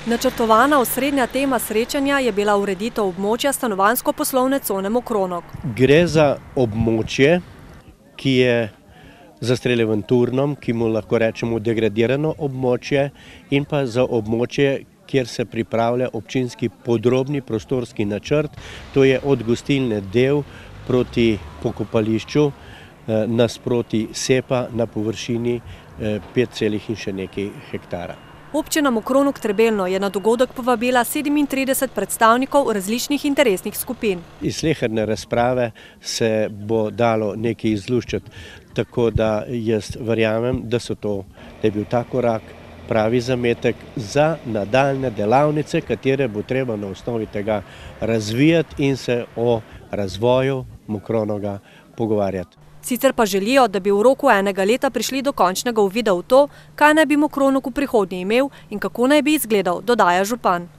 Načrtovana osrednja tema srečanja je bila ureditev območja stanovanjsko-poslovne cone Mokronog. Gre za območje, ki je za strelevan turnom, ki mu lahko rečemo degradirano območje, in pa za območje, kjer se pripravlja občinski podrobni prostorski načrt, to je od gostilne del proti pokopališču, nasproti sepa na površini 5 in še nekaj hektara. Občina Mokronog-Trebelno je na dogodek povabila 37 predstavnikov različnih interesnih skupin. Iz sleherne razprave se bo dalo nekaj izluščiti, tako da jaz verjamem, da je bil ta korak pravi zametek za nadaljne delavnice, katere bo treba na osnovi tega razvijati in se o razvoju Mokronoga pogovarjati. Sicer pa želijo, da bi v roku enega leta prišli do končnega uvida v to, kaj naj bi Mokronog v prihodnje imel in kako naj bi izgledal, dodaja župan.